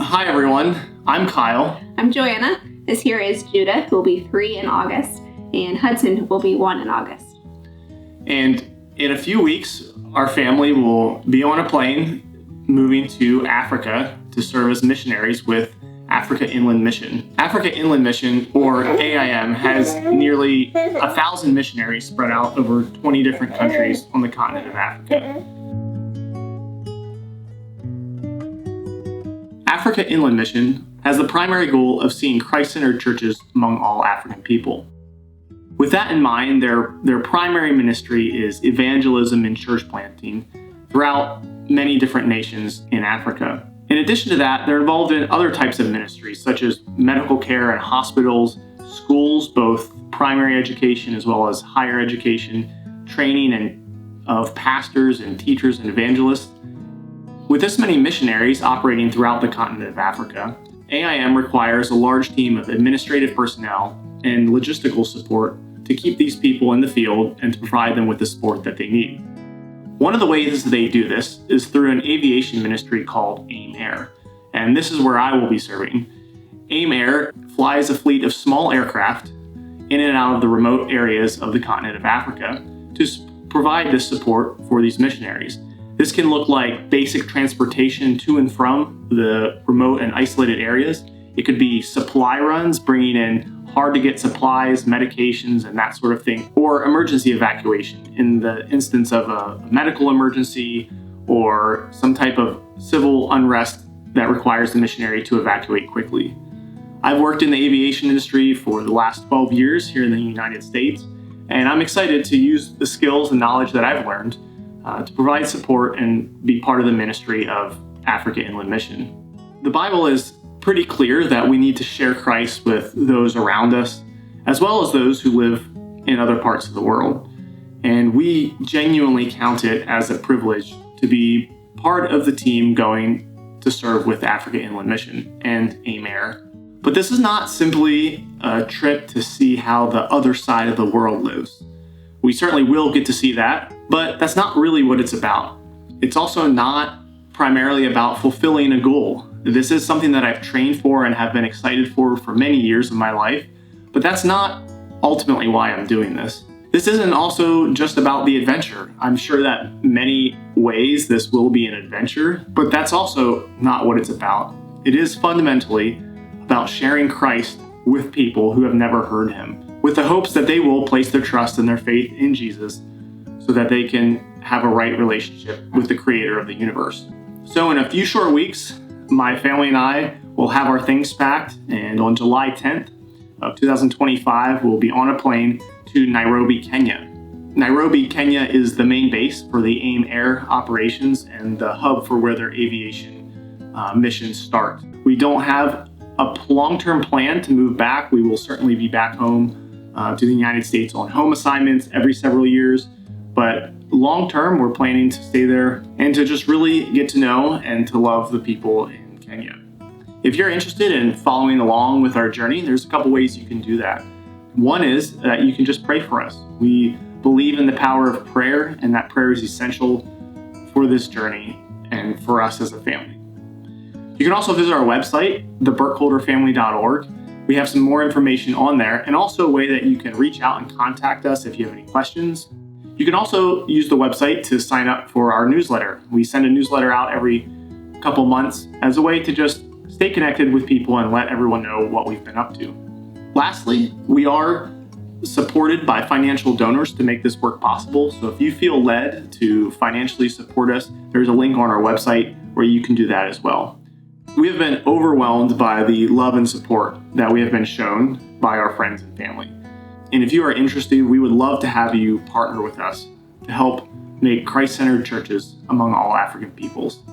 Hi everyone, I'm Kyle. I'm Joanna. This here is Judah, who will be 3 in August, and Hudson, who will be 1 in August. And in a few weeks, our family will be on a plane moving to Africa to serve as missionaries with Africa Inland Mission. Africa Inland Mission, or AIM, has nearly 1,000 missionaries spread out over 20 different countries on the continent of Africa. Africa Inland Mission has the primary goal of seeing Christ-centered churches among all African people. With that in mind, their primary ministry is evangelism and church planting throughout many different nations in Africa. In addition to that, they're involved in other types of ministries, such as medical care and hospitals, schools, both primary education as well as higher education, training of pastors and teachers and evangelists. With this many missionaries operating throughout the continent of Africa, AIM requires a large team of administrative personnel and logistical support to keep these people in the field and to provide them with the support that they need. One of the ways they do this is through an aviation ministry called AIM Air, and this is where I will be serving. AIM Air flies a fleet of small aircraft in and out of the remote areas of the continent of Africa to provide this support for these missionaries. This can look like basic transportation to and from the remote and isolated areas. It could be supply runs, bringing in hard-to-get supplies, medications, and that sort of thing, or emergency evacuation in the instance of a medical emergency or some type of civil unrest that requires the missionary to evacuate quickly. I've worked in the aviation industry for the last 12 years here in the United States, and I'm excited to use the skills and knowledge that I've learned to provide support and be part of the ministry of Africa Inland Mission. The Bible is pretty clear that we need to share Christ with those around us, as well as those who live in other parts of the world. And we genuinely count it as a privilege to be part of the team going to serve with Africa Inland Mission and AIM Air. But this is not simply a trip to see how the other side of the world lives. We certainly will get to see that, but that's not really what it's about. It's also not primarily about fulfilling a goal. This is something that I've trained for and have been excited for many years of my life, but that's not ultimately why I'm doing this. This isn't also just about the adventure. I'm sure that many ways this will be an adventure, but that's also not what it's about. It is fundamentally about sharing Christ with people who have never heard him, with the hopes that they will place their trust and their faith in Jesus so that they can have a right relationship with the creator of the universe. So in a few short weeks, my family and I will have our things packed, and on July 10th of 2025, we'll be on a plane to Nairobi, Kenya. Nairobi, Kenya is the main base for the AIM Air operations and the hub for where their aviation missions start. We don't have a long-term plan to move back. We will certainly be back home to the United States on home assignments every several years, but long-term, we're planning to stay there and to just really get to know and to love the people in Kenya. If you're interested in following along with our journey, there's a couple ways you can do that. One is that you can just pray for us. We believe in the power of prayer, and that prayer is essential for this journey and for us as a family. You can also visit our website, theburkholderfamily.org. We have some more information on there, and also a way that you can reach out and contact us if you have any questions. You can also use the website to sign up for our newsletter. We send a newsletter out every couple months as a way to just stay connected with people and let everyone know what we've been up to. Lastly, we are supported by financial donors to make this work possible. So if you feel led to financially support us, there's a link on our website where you can do that as well. We have been overwhelmed by the love and support that we have been shown by our friends and family. And if you are interested, we would love to have you partner with us to help make Christ-centered churches among all African peoples.